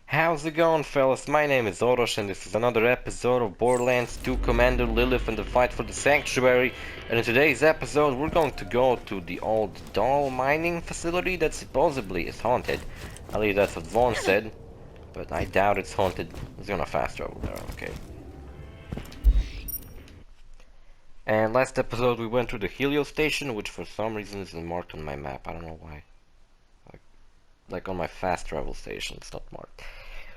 How's it going, fellas? My name is OrosZ and this is another episode of Borderlands 2 Commander Lilith and the Fight for the Sanctuary. And in today's episode we're going to go to the old Dahl mining facility that supposedly is haunted. At least that's what Vaughn said, but I doubt it's haunted. He's gonna fast travel there, okay. And last episode we went to the Helio station, which for some reason isn't marked on my map. I don't know why. Like on my fast travel station, it's not marked.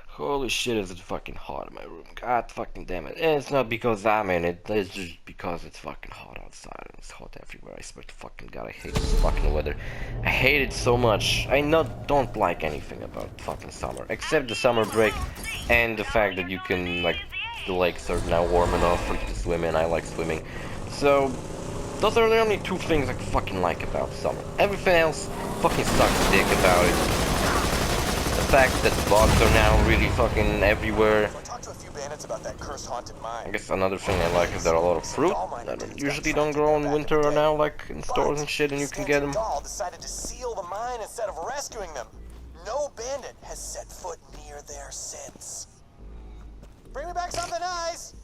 Holy shit, is it fucking hot in my room. God fucking damn it. And it's not because I'm in it, it's just because it's fucking hot outside and it's hot everywhere. I swear to fucking god, I hate this fucking weather. I hate it so much. I don't like anything about fucking summer, except the summer break and the fact that you can, like, the lakes are now warm enough for you to swim in. I like swimming. So, those are the only two things I fucking like about summer. Everything else fucking sucks dick about it. The fact that bugs are now really fucking everywhere. I guess another thing I like is there are a lot of fruit that usually don't grow in winter are now like in stores and shit, and you can get them. Dahl decided to seal the mine instead of rescuing them. No bandit has set foot near there since. Bring me back something nice.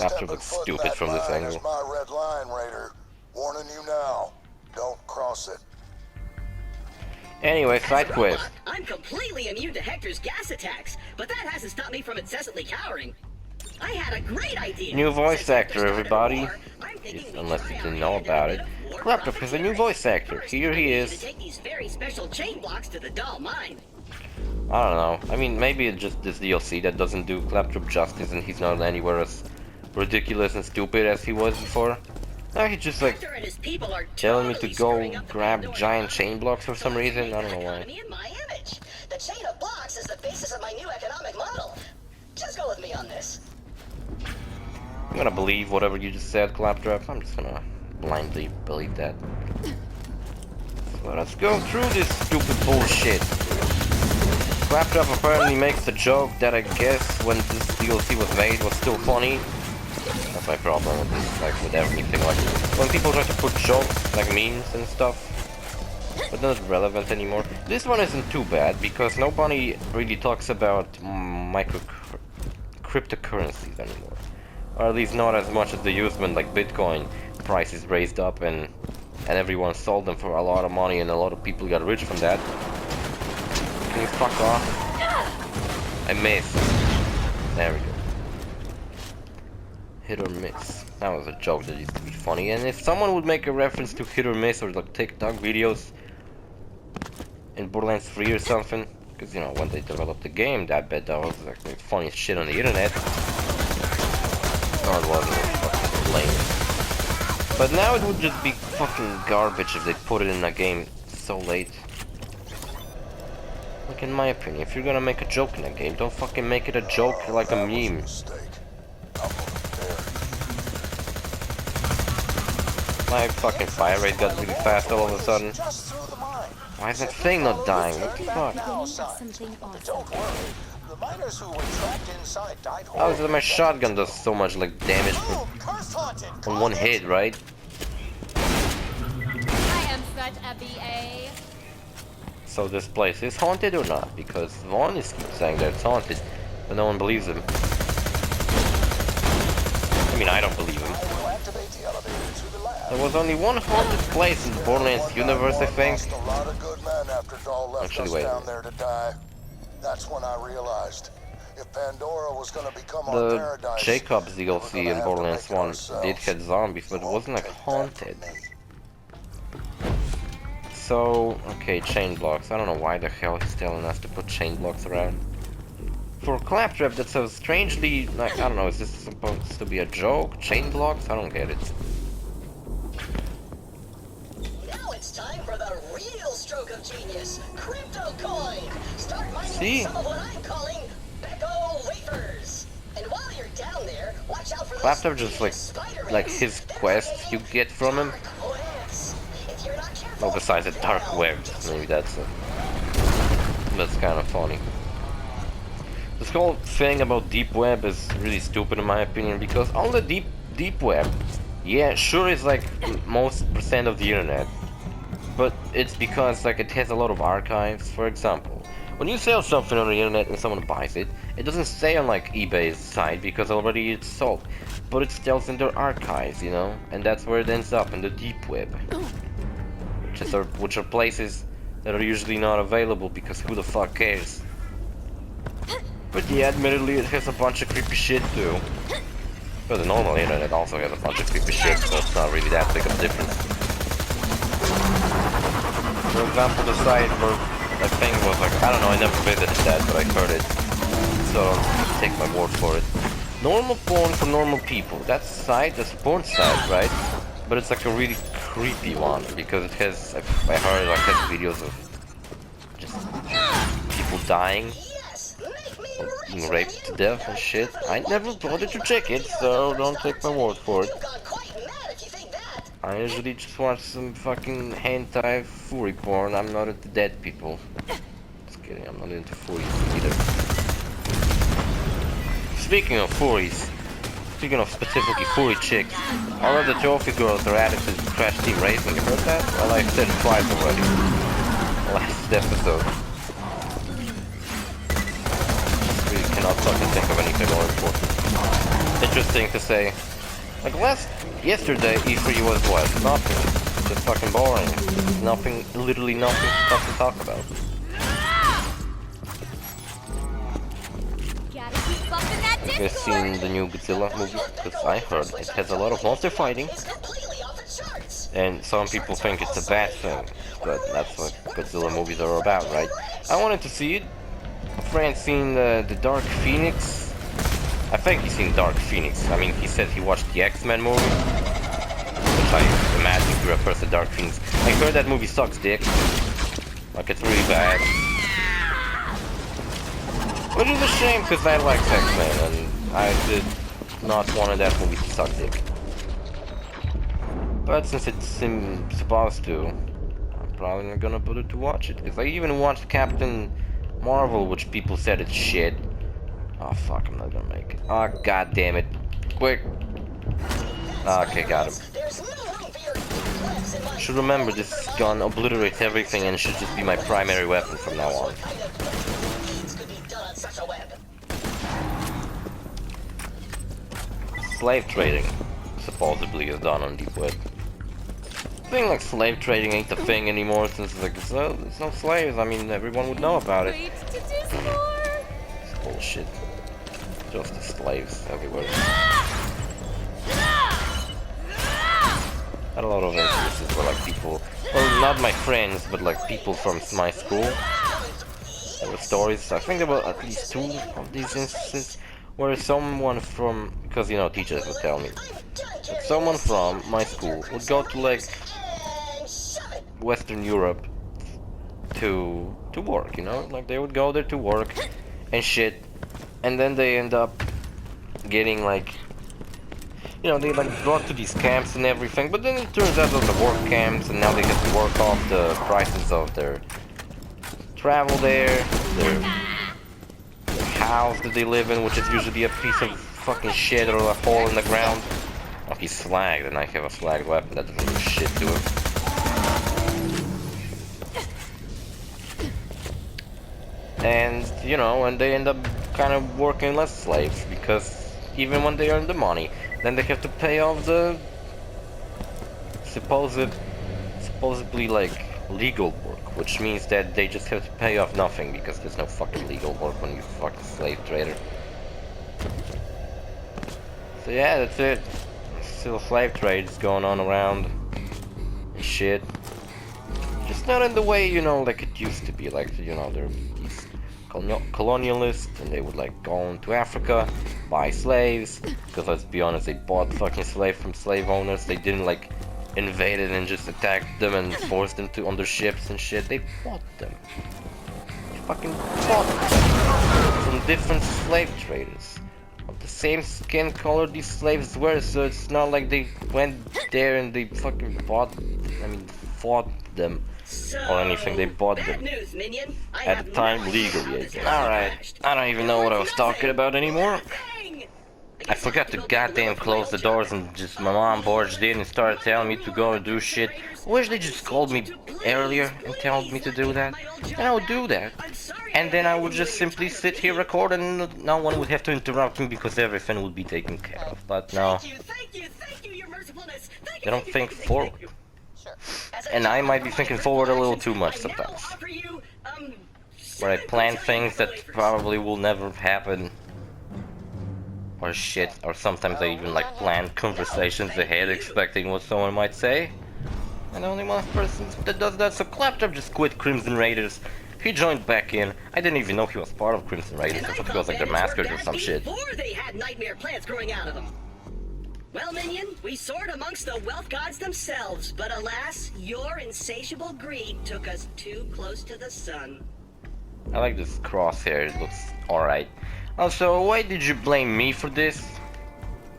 After looks stupid from this angle. My red line, Raider. Warning you now. Don't cross it. Anyway, side quest. I'm completely immune to Hector's gas attacks, but that hasn't stopped me from incessantly cowering. I had a great idea. New voice actor, everybody. Unless you didn't know about it. Claptrap is a new voice actor. Here he is. Take these very special chain blocks to the Dahl mine. I don't know. I mean, maybe it's just this DLC that doesn't do Claptrap justice, and he's not anywhere as ridiculous and stupid as he was before. Now he's just like telling me to go grab giant chain blocks for some reason. I don't know why. The chain of blocks is the basis of my new economic model. Just go with me on this. I'm gonna believe whatever you just said, Claptrap. I'm just gonna blindly believe that. So let's go through this stupid bullshit. Claptrap apparently makes a joke that I guess when this DLC was made was still funny. That's my problem with this, like with everything, like when people try to put jokes, like memes and stuff, but not relevant anymore. This one isn't too bad because nobody really talks about cryptocurrencies anymore, or at least not as much as they used when like Bitcoin prices raised up and everyone sold them for a lot of money and a lot of people got rich from that. Can you fuck off? I missed. There we go. Hit or miss. That was a joke that used to be funny, and if someone would make a reference to hit or miss or like TikTok videos in Borderlands 3 or something, because you know when they developed the game, I bet that was like the funniest shit on the internet. No, it wasn't. It was fucking lame. But now it would just be fucking garbage if they put it in a game so late. Like in my opinion, if you're gonna make a joke in a game, don't fucking make it a joke like a meme. My fucking fire rate got really fast all of a sudden. Why is that thing not dying? What the fuck? How is it that my shotgun does so much like damage on one hit, right? I am such a BA. So this place is haunted or not? Because Vaughn is saying that it's haunted, but no one believes him. I mean, I don't believe him. There was only one haunted place in the Borderlands universe, I think. Actually, wait. That's when I realized if Pandora was going to become The our paradise, Jacobs DLC in Borderlands 1 did had zombies, but it wasn't like haunted. So, okay, chain blocks. I don't know why the hell he's telling us to put chain blocks around. For Claptrap, that's so strangely, like, I don't know, is this supposed to be a joke? Chain blocks? I don't get it. Now it's time for the real stroke of genius, crypto coin. Start mining some of what I'm calling Becco wafers. And while you're down there, watch out for Claptrap just like his quest you get from him. Well, besides the dark web, maybe that's kind of funny. This whole thing about deep web is really stupid in my opinion, because all the deep web, yeah, sure is like most % of the internet, but it's because like it has a lot of archives. For example, when you sell something on the internet and someone buys it, it doesn't stay on like eBay's site because already it's sold, but it stays in their archives, you know, and that's where it ends up in the deep web, which are places that are usually not available because who the fuck cares? But yeah, admittedly, it has a bunch of creepy shit too. But the normal internet also has a bunch of creepy shit, so it's not really that big of a difference. For example, the site where that thing was like, I don't know, I never visited that, but I heard it. So don't take my word for it. Normal porn for normal people. That site, that's a porn site, right? But it's like a really creepy one because it has, I heard it like has videos of just people dying. Being raped to death and shit. I never bothered to check it, so don't take my word for it. I usually just watch some fucking hentai furry porn. I'm not into dead people. Just kidding, I'm not into furries either. Speaking of furries, speaking of specifically furry chicks, all of the trophy girls are added to Crash Team Racing. You heard that? Well, I said it twice already. Last episode. Cannot fucking think of anything more important. Interesting to say. Like yesterday E3 was what? Nothing. Just fucking boring. Nothing, literally nothing stuff to talk about. You guys seen the new Godzilla movie? Because I heard it has a lot of monster fighting. And some people think it's a bad thing. But that's what Godzilla movies are about, right? I wanted to see it. A friend seen the Dark Phoenix. I think he's seen Dark Phoenix. I mean, he said he watched the X-Men movie, which I imagine he refers to Dark Phoenix. I heard that movie sucks dick. Like, it's really bad. Which is a shame, because I like X-Men, and I did not want that movie to suck dick. But since it's supposed to, I'm probably not gonna bother to watch it, because I even watched Captain Marvel, which people said it's shit. Oh fuck, I'm not gonna make it. Oh god damn it. Quick. Okay, got him. Should remember this gun obliterates everything and should just be my primary weapon from now on. Slave trading supposedly is done on deep web. Thing like slave trading ain't the thing anymore since it's like it's no slaves. I mean, everyone would know about it. It's bullshit. Just the slaves everywhere. Had a lot of instances where like people, well, not my friends, but like people from my school. There were stories. I think there were at least 2 of these instances where someone from, because you know teachers would tell me, that someone from my school would go to like Western Europe to work, you know, like they would go there to work and shit, and then they end up getting like, you know, they like brought to these camps and everything, but then it turns out those are work camps, and now they have to work off the prices of their travel there, their house that they live in, which is usually a piece of fucking shit or a hole in the ground. Oh, he's slagged, and I have a slagged weapon that doesn't do shit to him. And, you know, and they end up kind of working less slaves, because even when they earn the money, then they have to pay off the supposedly like legal work, which means that they just have to pay off nothing, because there's no fucking legal work when you fucking slave trader. So yeah, that's it. Still slave trade is going on around and shit. Just not in the way, you know, like it used to be. Like, you know, they're these colonialists, and they would like go into Africa, buy slaves, because let's be honest, they bought fucking slaves from slave owners. They didn't like invade it and just attacked them and forced them to on their ships and shit. They bought them. They fucking bought them from different slave traders of the same skin color these slaves were. So it's not like they went there and they fucking fought them or anything. They bought them at the time legally. Alright, I don't even know what I was talking about anymore. I forgot to goddamn close the doors and just my mom barged in and started telling me to go and do shit. I wish they just called me earlier and told me to do that. And I would do that. And then I would just simply sit here record and no one would have to interrupt me because everything would be taken care of. But no, they don't think forward. And I might be thinking forward a little too much sometimes. Where I plan things that probably will never happen. Or shit, or sometimes I even like plan conversations ahead expecting what someone might say. And only one person that does that, so Claptrap just quit Crimson Raiders. He joined back in. I didn't even know he was part of Crimson Raiders. I thought he was like their mascot or some shit. Before they had nightmare plants growing out of them. Well, Minion, we soared amongst the wealth gods themselves, but alas, your insatiable greed took us too close to the sun. I like this crosshair, it looks alright. Also, why did you blame me for this?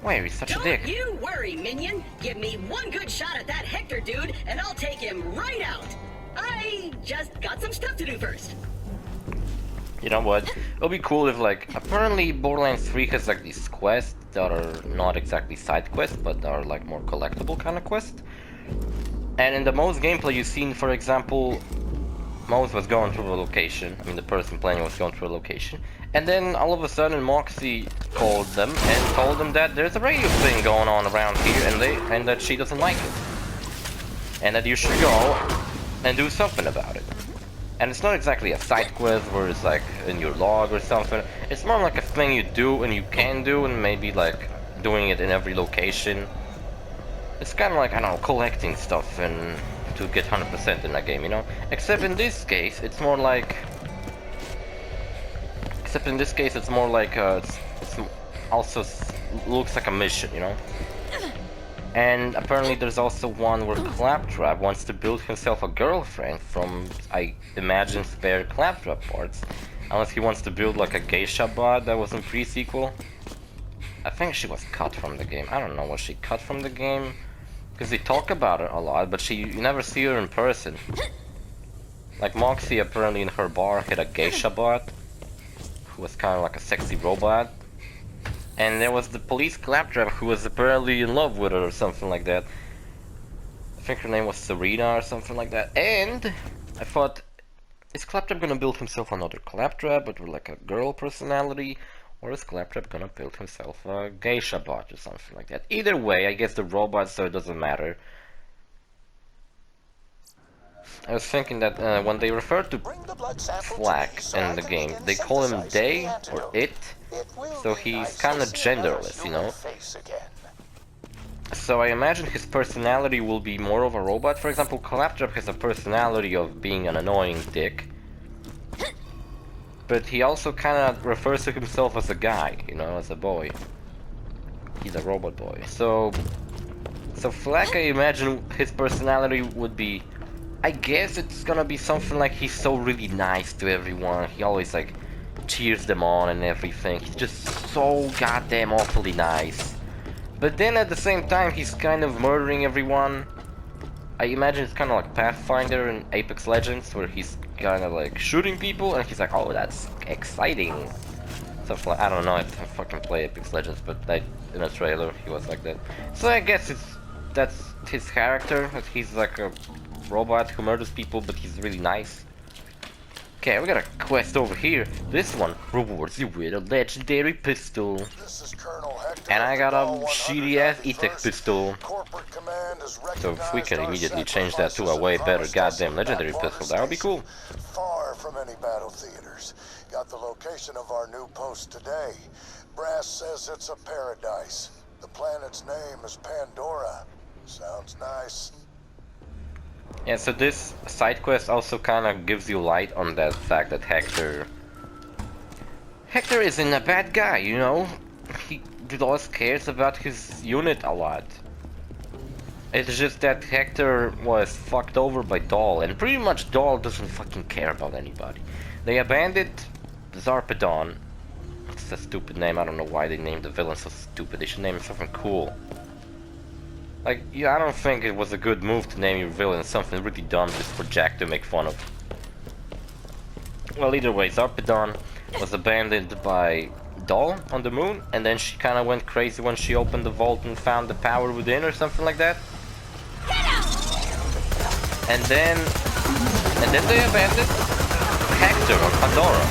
Why are you such a dick? Don't you worry, Minion. Give me one good shot at that Hector dude, and I'll take him right out. I just got some stuff to do first. You know what? It'll be cool if, like, apparently Borderlands 3 has, like, these quests that are not exactly side quests, but are, like, more collectible kind of quests. And in the most gameplay you've seen, for example, Mose was going through a location. I mean, the person playing was going through a location. And then all of a sudden Moxie called them and told them that there's a radio thing going on around here and that she doesn't like it. And that you should go and do something about it. And it's not exactly a side quest where it's like in your log or something. It's more like a thing you do and you can do and maybe like doing it in every location. It's kind of like, I don't know, collecting stuff and to get 100% in that game, you know? Except in this case, it's more like... Except in this case, it's more like, it's also looks like a mission, you know? And apparently there's also one where Claptrap wants to build himself a girlfriend from, I imagine, spare Claptrap parts. Unless he wants to build like a geisha bot that was in pre-sequel. I think she was cut from the game. I don't know, was she cut from the game? Because they talk about her a lot, but you never see her in person. Like Moxie apparently in her bar had a geisha bot, who was kind of like a sexy robot. And there was the police Claptrap who was apparently in love with her or something like that. I think her name was Serena or something like that. And I thought, is Claptrap gonna build himself another Claptrap but with like a girl personality? Or is Claptrap gonna build himself a geisha bot or something like that? Either way, I guess the robot, so it doesn't matter. I was thinking that when they refer to Flack in the game, they call him they or it, so he's kind of genderless, you know? So I imagine his personality will be more of a robot. For example, Claptrap has a personality of being an annoying dick. But he also kind of refers to himself as a guy, you know, as a boy. He's a robot boy. So Flack, I imagine his personality would be... I guess it's gonna be something like he's so really nice to everyone. He always, like, cheers them on and everything. He's just so goddamn awfully nice. But then at the same time, he's kind of murdering everyone. I imagine it's kind of like Pathfinder in Apex Legends, where he's kind of like shooting people, and he's like, oh, that's exciting. Stuff like, I don't know if I fucking play Apex Legends, but in a trailer he was like that. So I guess that's his character, that he's like a robot who murders people, but he's really nice. Okay, we got a quest over here. This one rewards you with a legendary pistol. And I got a shitty ass E-Tech pistol. So if we can immediately change that to a way better goddamn legendary pistol, that would be cool. Far from any battle theaters. Got the location of our new post today. Brass says it's a paradise. The planet's name is Pandora. Sounds nice. Yeah, so this side quest also kind of gives you light on that fact that Hector isn't a bad guy, you know? He always cares about his unit a lot. It's just that Hector was fucked over by Dahl, and pretty much Dahl doesn't fucking care about anybody. They abandoned Zarpedon. It's a stupid name, I don't know why they named the villain so stupid. They should name him something cool. Like, yeah, I don't think it was a good move to name your villain something really dumb just for Jack to make fun of. Well, either way, Zarpedon was abandoned by Dahl on the moon, and then she kind of went crazy when she opened the vault and found the power within or something like that. And then they abandoned Hector on Pandora,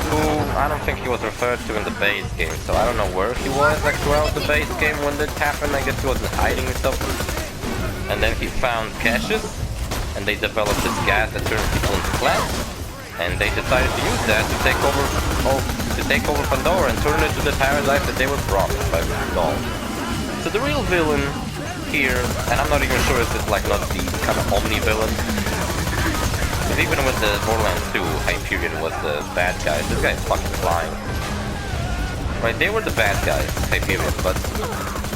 who I don't think he was referred to in the base game, so I don't know where he was like throughout the base game when that happened. I guess he was hiding or something. And then he found Cassius, and they developed this gas that turns people into plants, and they decided to use that to take over Pandora and turn it into the paradise that they were promised by Dahl. So the real villain here, and I'm not even sure if it's like not the kind of omni-villain, because even with the Borderlands 2, Hyperion was the bad guy. This guy is fucking flying. Right, they were the bad guys, Hyperion, but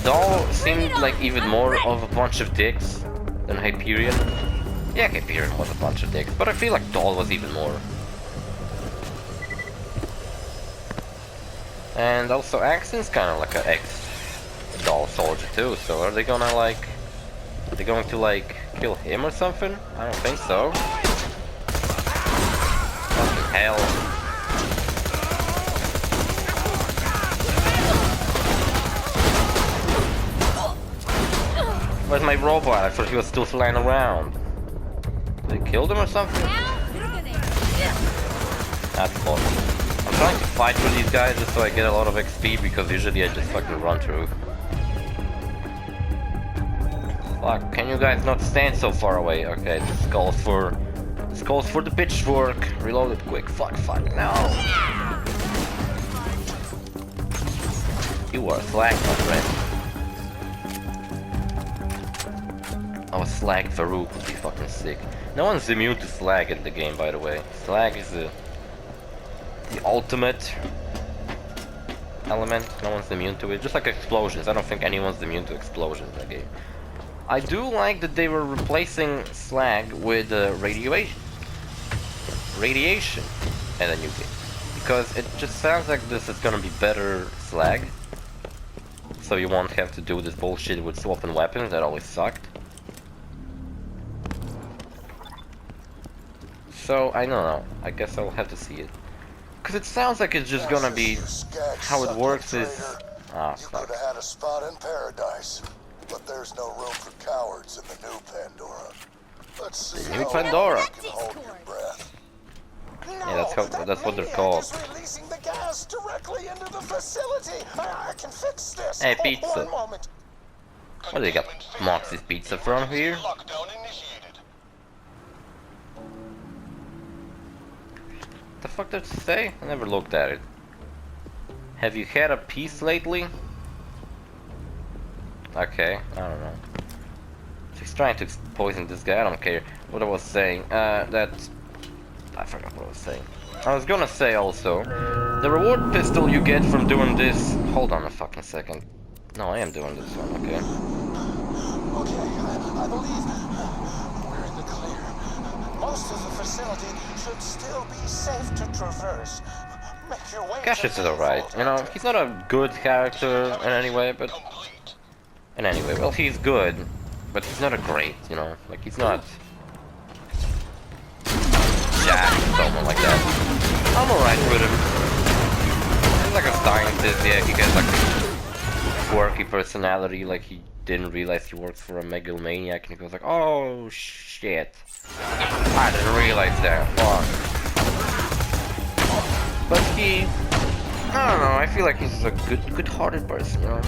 Dahl seemed like even more of a bunch of dicks than Hyperion. Yeah, Hyperion was a bunch of dicks, but I feel like Dahl was even more. And also Axton's kind of like an ex-Dahl soldier too, so are they going to like kill him or something? I don't think so. Fucking hell. Where's my robot? I thought he was still flying around. They killed him or something? That's fun. I'm trying to fight through these guys just so I get a lot of XP, because usually I just fucking run through. Fuck, can you guys not stand so far away? Okay, this calls for the pitchfork. Reload it quick. Fuck, no. You are slag, my friend. Oh, slag Farouk would be fucking sick. No one's immune to slag in the game, by the way. Slag is the ultimate element. No one's immune to it. Just like explosions. I don't think anyone's immune to explosions in the game. I do like that they were replacing slag with radiation in a new game, because it just sounds like this is gonna be better slag. So you won't have to do this bullshit with swapping weapons that always sucked. So I don't know. I guess I'll have to see it, because it sounds like it's just gonna be how it works is. Ah, you fuck. could have had a spot in paradise, but there's no room for cowards in the new Pandora. Let's see New how Pandora. long you can hold your breath. Yeah, that's what they're maniac called. is releasing the gas directly into the facility. I can fix this. Hey, Hold pizza. one moment. Where they got Moxie's pizza from here? Lockdown initiated. What the fuck did it say? I never looked at it. Have you had a piece lately? Okay, I don't know. She's trying to poison this guy, I don't care. What I was saying, I forgot what I was saying. I was gonna say also, the reward pistol you get from doing this... Hold on a fucking second. No, I am doing this one, okay. Okay, I believe we're in the clear. Most of the facility should still be safe to traverse. Make your way. Cassius is alright, you know, he's not a good character in any way, but... In any way, well, he's good, but he's not a great, you know, like, he's not... Jack, someone like that. I'm alright with him. He's like a scientist, yeah, he has like a quirky personality, like he didn't realize he works for a megalomaniac, and he goes like, oh shit. I didn't realize that, fuck. But he... I don't know, I feel like he's a good-hearted person, you know?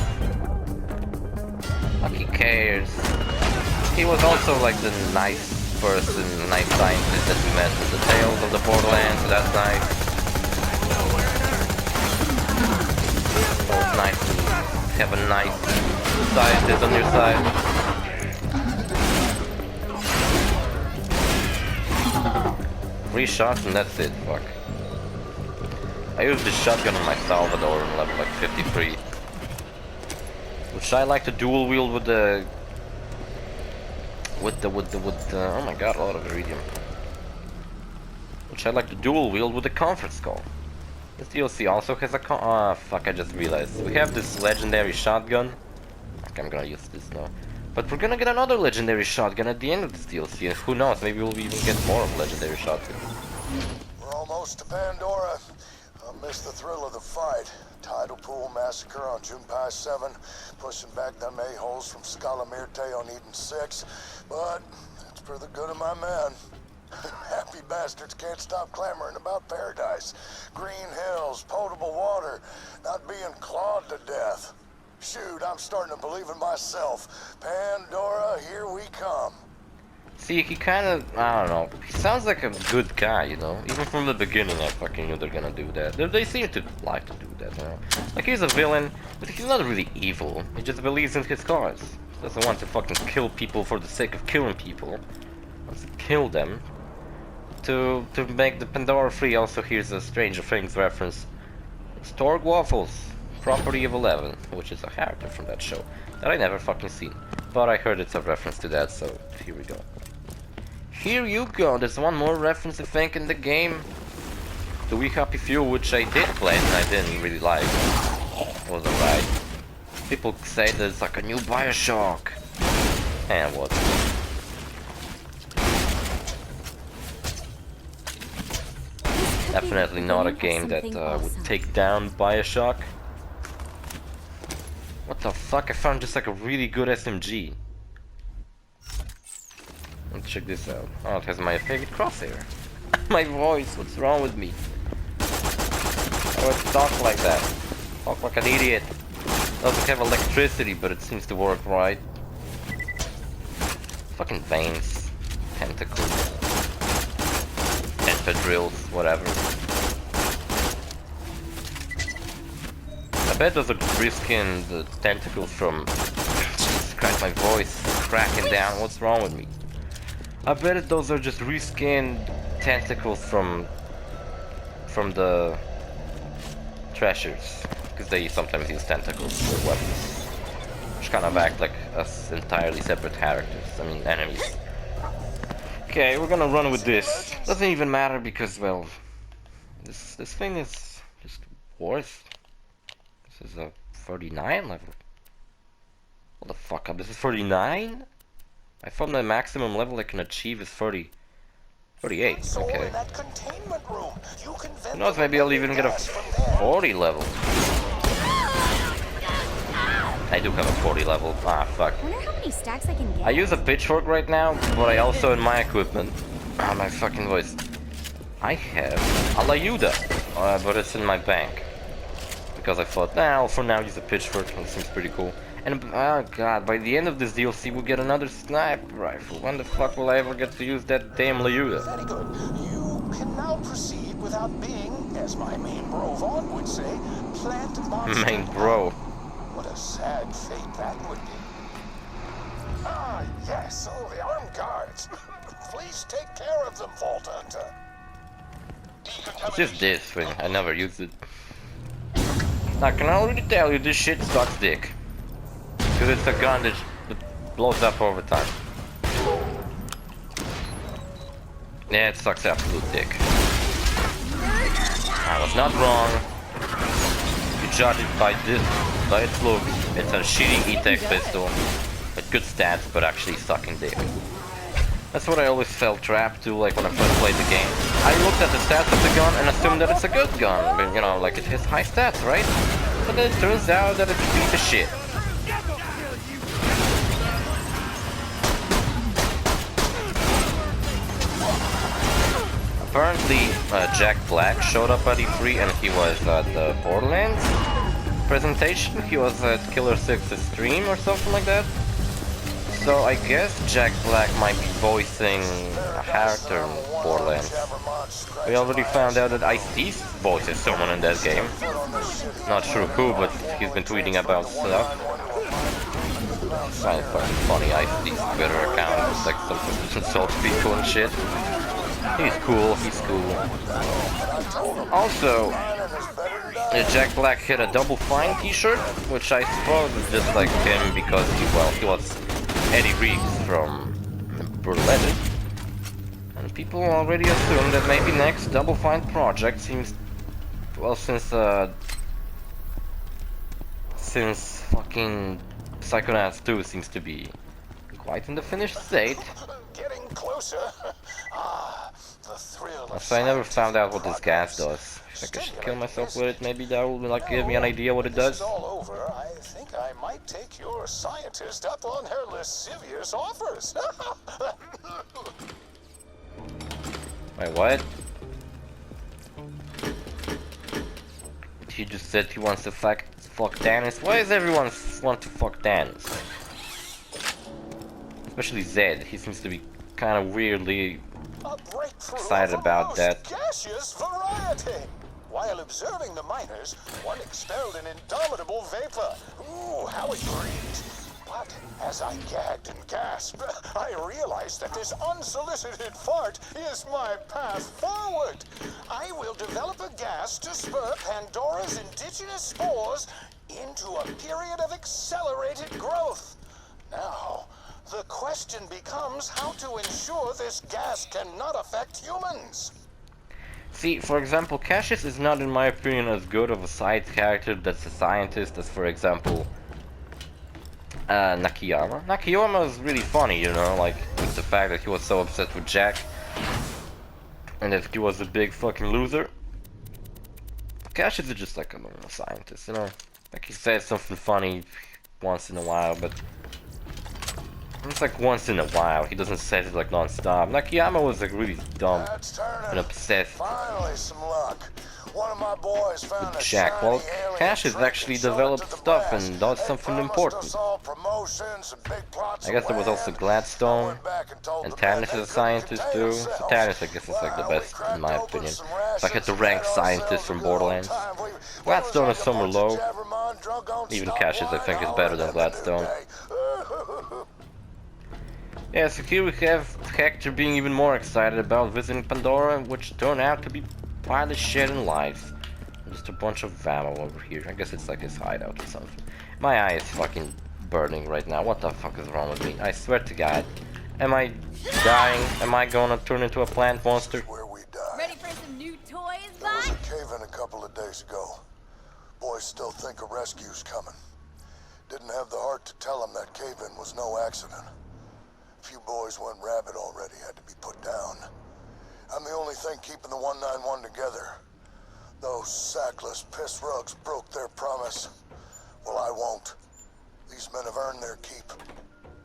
Like he cares. He was also like the nice person, nice scientist that we met in the Tales of the Borderlands, so that's nice. So it's nice to have a nice scientist on your side. Three shots and that's it, fuck. I used the shotgun on my Salvador in level like 53. Which I like to dual wield with the... oh my god, a lot of iridium. Which I like to dual wield with the comfort skull. This DLC also has a fuck, I just realized. We have this legendary shotgun. Okay, I'm gonna use this now. But we're gonna get another legendary shotgun at the end of this DLC. And who knows, maybe we'll even get more of legendary shotguns. We're almost to Pandora. I'm Missed the thrill of the fight. Tidal Pool massacre on Junpei 7, pushing back them a-holes from Skalamirte on Eden 6, but it's for the good of my men. Happy bastards can't stop clamoring about paradise. Green hills, potable water, not being clawed to death. Shoot, I'm starting to believe in myself. Pandora, here we come. See, he kind of, I don't know, he sounds like a good guy, you know? Even from the beginning I fucking knew they're gonna do that. They seem to like to do that, you know? Like, he's a villain, but he's not really evil. He just believes in his cause. He doesn't want to fucking kill people for the sake of killing people. He wants to kill them. To make the Pandora free. Also, here's a Stranger Things reference. Storg Waffles, property of 11, which is a character from that show that I never fucking seen. But I heard it's a reference to that, so here we go. Here you go, there's one more reference I think in the game. The We Happy Few, which I did play and I didn't really like. It was alright. People say that it's like a new Bioshock. And what? Definitely not a game that would take down Bioshock. What the fuck? I found just like a really good SMG. Let's check this out. Oh, it has my favorite crosshair. My voice, what's wrong with me? I would talk like that. Talk like an idiot. Doesn't have electricity, but it seems to work right. Fucking veins. Tentacles. Drills, whatever. I bet those are reskin the tentacles from... Jesus Christ, my voice is cracking down. What's wrong with me? I bet those are just reskinned tentacles from the treasures, because they sometimes use tentacles for weapons, which kind of act like us entirely separate characters. I mean, enemies. Okay, we're gonna run with this. Doesn't even matter because, well, this thing is just worse. This is a 39 level. What the fuck up? This is 39? I thought the maximum level I can achieve is 38. Okay. Who knows? Maybe I'll even get a 40 level. I do have a 40 level. Ah, fuck. I wonder how many stacks I can get. I use a pitchfork right now, but I also in my equipment. Ah, my fucking voice. I have a Layuda, but it's in my bank. Because I thought, nah, I'll for now use a pitchfork, it seems pretty cool. And, oh god, by the end of this DLC we'll get another sniper rifle. When the fuck will I ever get to use that damn Layuda? Very good. You can now proceed without being, as my main bro Vaughn would say, plant monster. Main bro. What a sad fate that would be. Ah, yes, oh, the armed guards. Please take care of them, Vault Hunter. It's just this thing, I never used it. I can already tell you this shit sucks dick. Because it's a gun that blows up over time. Yeah, it sucks absolute dick. I was not wrong. You judge it by its look. It's a shitty E-Tech pistol with good stats, but actually sucking dick. That's what I always felt trapped to, like when I first played the game. I looked at the stats of the gun and assumed that it's a good gun, but you know, like it has high stats, right? But then it turns out that it's a piece of shit. Apparently, Jack Black showed up at E3 and he was at the Borderlands presentation. He was at Killer 6's stream or something like that. So I guess Jack Black might be voicing a character in Borderlands. We already found out that Ice-T's voices someone in that game. Not sure who, but he's been tweeting about stuff. Kind of fucking funny, Ice-T's Twitter account is like some insults people and shit. He's cool, he's cool. Also, Jack Black had a Double Fine t-shirt, which I suppose is just like him because he was Eddie Reeves from Borderlands. And people already assume that maybe next Double Fine project seems... Well, since fucking Psychonauts 2 seems to be quite in the finished state, getting closer. Ah, the thrill of So I never found out what this gas progress. does. If I should kill myself with it, maybe that will like give me an idea what it When this does. is all over, I think I might take your scientist up on her lascivious offers. Wait, what? He just said he wants to fuck Dennis. Why does everyone want to fuck Dennis? Especially Zed. He seems to be kind of weirdly excited about that. Gaseous variety. While observing the miners, one expelled an indomitable vapor. Ooh, how it breathed. But as I gagged and gasped, I realized that this unsolicited fart is my path forward. I will develop a gas to spur Pandora's indigenous spores into a period of accelerated growth. Now, the question becomes how to ensure this gas cannot affect humans. See, for example, Cassius is not, in my opinion, as good of a side character that's a scientist as, for example, Nakayama. Nakayama is really funny, you know, like, with the fact that he was so upset with Jack and that he was a big fucking loser. Cassius is just like a normal scientist, you know, like he says something funny once in a while, but it's like once in a while. He doesn't say it like non-stop. Nakayama was like really dumb and obsessed Finally, some luck. One of my boys found with a Jack. shiny Well, alien Cassius trinket, actually showed it developed to the stuff brass. and does They something promised important. us all promotions and big plots I guess of there was also land. I Gladstone, went back and told and the men Tannis they is a couldn't scientist contain too. themselves. So Tannis, I guess, is like the Well, we best cracked in my open opinion. some If I had to rations rank and had scientists ourselves from a good old Borderlands, time. We Gladstone was is like a somewhere bunch of low. jabberman drunk on Even stop Cassius, I wine think, is hollering better than in the new Gladstone. day. Yeah, so here we have Hector being even more excited about visiting Pandora, which turned out to be pile of shit in life. Just a bunch of ammo over here. I guess it's like his hideout or something. My eye is fucking burning right now. What the fuck is wrong with me? I swear to God. Am I dying? Am I gonna turn into a plant monster? Where we die. Ready for some new toys, There was bud? a cave-in a couple of days ago. Boys still think a rescue's coming. Didn't have the heart to tell them that cave-in was no accident. A few boys went rabid already, had to be put down. I'm the only thing keeping the 191 together. Those sackless piss rugs broke their promise. Well, I won't. These men have earned their keep.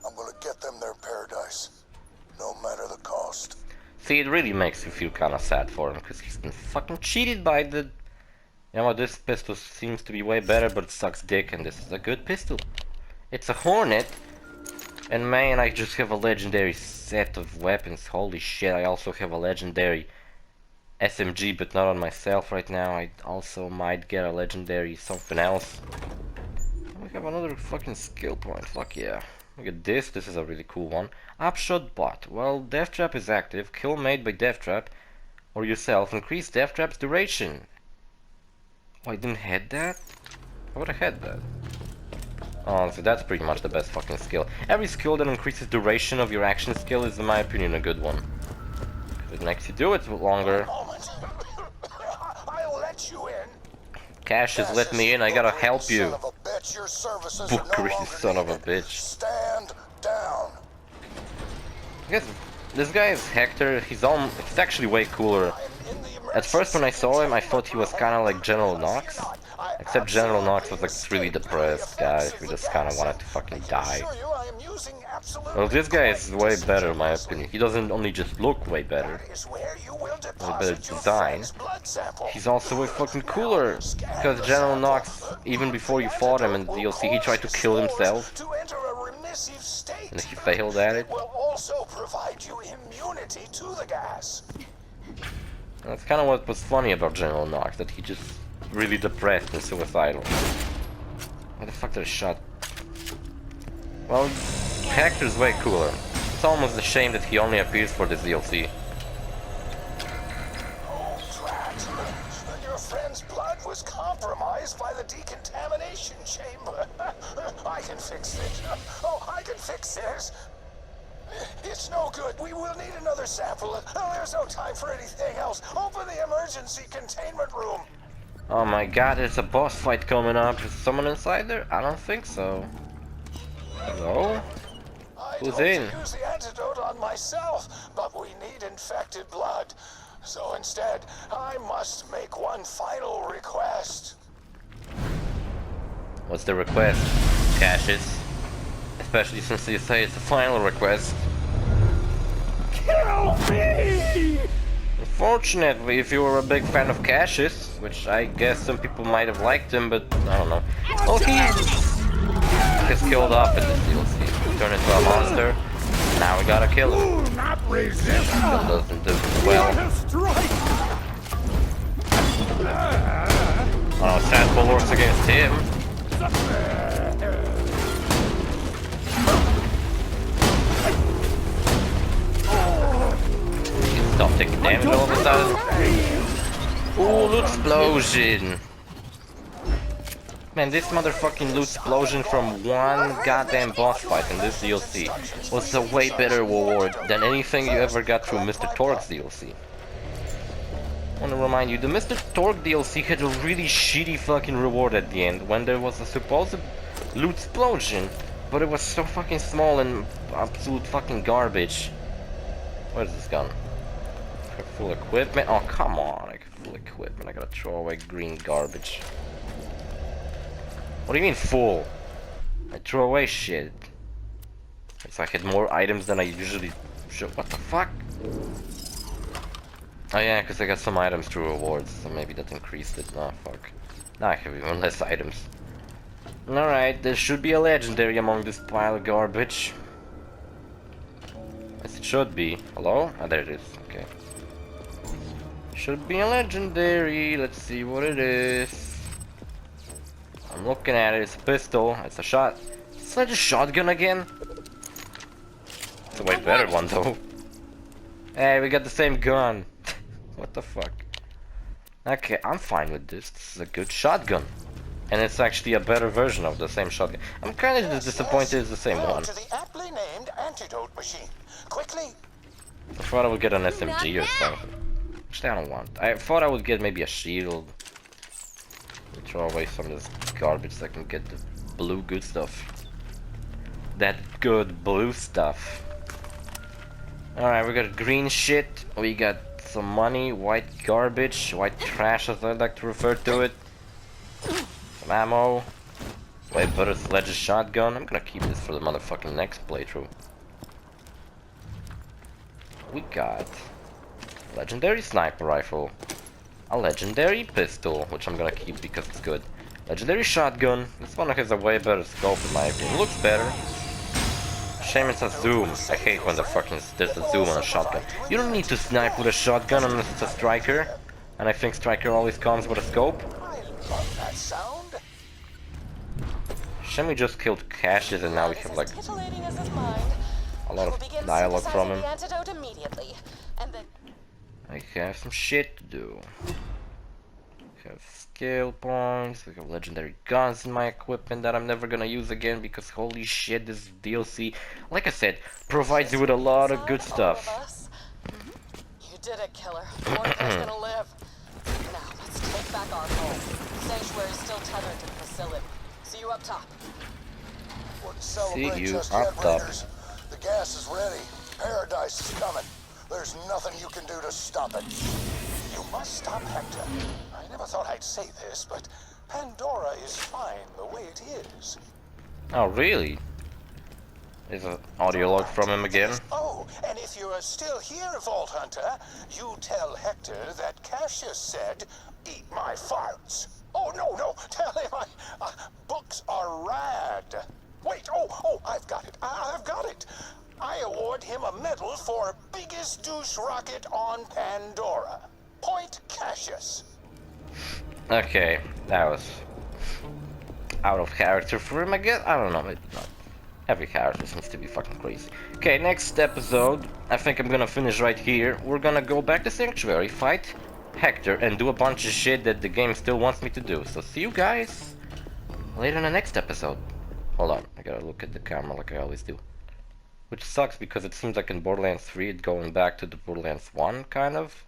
I'm gonna get them their paradise, no matter the cost. See, it really makes you feel kind of sad for him, because he's been fucking cheated by the... You know what, this pistol seems to be way better, but it sucks dick, and this is a good pistol. It's a Hornet, and man, I just have a legendary set of weapons. Holy shit, I also have a legendary SMG, but not on myself right now. I also might get a legendary something else. We have another fucking skill point, fuck yeah. Look at this, this is a really cool one. Upshot bot. Well, Death Trap is active. Kill made by Death Trap or yourself. Increase Death Trap's duration. Oh, I didn't hit that? I would have had that. Oh, so that's pretty much the best fucking skill. Every skill that increases duration of your action skill is, in my opinion, a good one. It makes you do it longer. Moment. I'll let you in. Cassius, let me in, I gotta help you. Son of a bitch, your services are Book no greasy longer son of a needed. bitch. Stand down. I guess this guy is Hector. He's actually way cooler. At first when I saw him, I thought he was kind of like General Knox. Except General Knox was like this really depressed guy who just kind of wanted to fucking die. Well, this guy is way better in my opinion. He doesn't only just look way better, way better design. He's also way fucking cooler. Because General Knox, even before you fought him in DLC, he tried to kill himself. And he failed at it. Will also provide you immunity to the gas. That's kind of what was funny about General Knox, that he just really depressed and suicidal. Why the fuck did I shot? Well, Hector's way cooler. It's almost a shame that he only appears for this DLC. Oh, drat. Your friend's blood was compromised by the decontamination chamber. I can fix it. Oh, I can fix this. It's no good. We will need another sample. There's no time for anything else. Open the emergency containment room. Oh my god, there's a boss fight coming up. Is someone inside there? I don't think so. No? I Who's told you in? to use the antidote on myself, but we need infected blood. So instead, I must make one final request. What's the request, Cassius? Especially since you say it's a final request. Kill me! Unfortunately, if you were a big fan of Cassius, which I guess some people might have liked him, but I don't know. Well, he gets killed off in this DLC. Turned into a monster. Now we gotta kill him. That doesn't do well. Oh, Tadpole works against him. Stop taking damage all of a sudden. Ooh, loot explosion! Man, this motherfucking loot explosion from one goddamn boss fight in this DLC was a way better reward than anything you ever got through Mr. Torgue's DLC. I want to remind you, the Mr. Torgue DLC had a really shitty fucking reward at the end when there was a supposed loot explosion, but it was so fucking small and absolute fucking garbage. Where's this gun? Full equipment? Oh, come on, like full equipment. I gotta throw away green garbage. What do you mean full? I throw away shit. It's like I had more items than I usually should. What the fuck? Oh yeah, because I got some items through rewards, so maybe that increased it. Nah, fuck. Now I have even less items. Alright, there should be a legendary among this pile of garbage. Yes, it should be. Hello? Ah, there it is. Okay. Should be a legendary. Let's see what it is. I'm looking at it. It's a pistol. It's a shot. Is that a shotgun again? It's a way better one though. Hey, we got the same gun. What the fuck? Okay, I'm fine with this. This is a good shotgun. And it's actually a better version of the same shotgun. I'm kind of disappointed it's the same one. To the aptly named antidote machine. Quickly. I thought I would get an SMG or something. Actually, I don't want. I thought I would get maybe a shield. Throw away some of this garbage so I can get the blue good stuff. That good blue stuff. Alright, we got green shit. We got some money, white garbage, white trash as I like to refer to it. Some ammo. Way better sledge shotgun. I'm gonna keep this for the motherfucking next playthrough. We got legendary sniper rifle, a legendary pistol, which I'm gonna keep because it's good. Legendary shotgun. This one has a way better scope in my opinion. Looks better. Shame it's a zoom. I hate when there's a zoom on a shotgun. You don't need to snipe with a shotgun unless it's a striker. And I think striker always comes with a scope. I love that sound. Shame we just killed Cassius and now we have like a lot of dialogue from him. I have some shit to do. I have skill points, we have legendary guns in my equipment that I'm never gonna use again because holy shit, this DLC, like I said, provides you with a lot of good stuff. You did it, killer. Borderlands gonna live. Now, let's take back our home. Sanctuary is still tethered to the facility. See you up top. Wouldn't celebrate See you just up yet, top. Raiders. The gas is ready. Paradise is coming. There's nothing you can do to stop it. You must stop Hector. I never thought I'd say this, but Pandora is fine the way it is. Oh really? There's an audio log from him again. Oh, and if you're still here, Vault Hunter, you tell Hector that Cassius said, "Eat my farts." Oh, no, tell him books are rad. Wait, I've got it. I've got it. I award him a medal for biggest douche rocket on Pandora. Point Cassius. Okay, that was out of character for him, I guess. I don't know, maybe not. Every character seems to be fucking crazy. Okay, next episode, I think I'm gonna finish right here. We're gonna go back to Sanctuary, fight Hector, and do a bunch of shit that the game still wants me to do. So see you guys later in the next episode. Hold on, I gotta look at the camera like I always do. Which sucks because it seems like in Borderlands 3 it's going back to the Borderlands 1, kind of.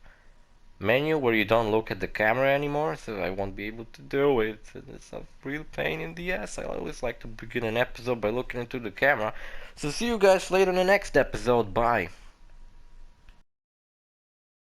menu where you don't look at the camera anymore, so I won't be able to do it. And it's a real pain in the ass. I always like to begin an episode by looking into the camera. So see you guys later in the next episode. Bye.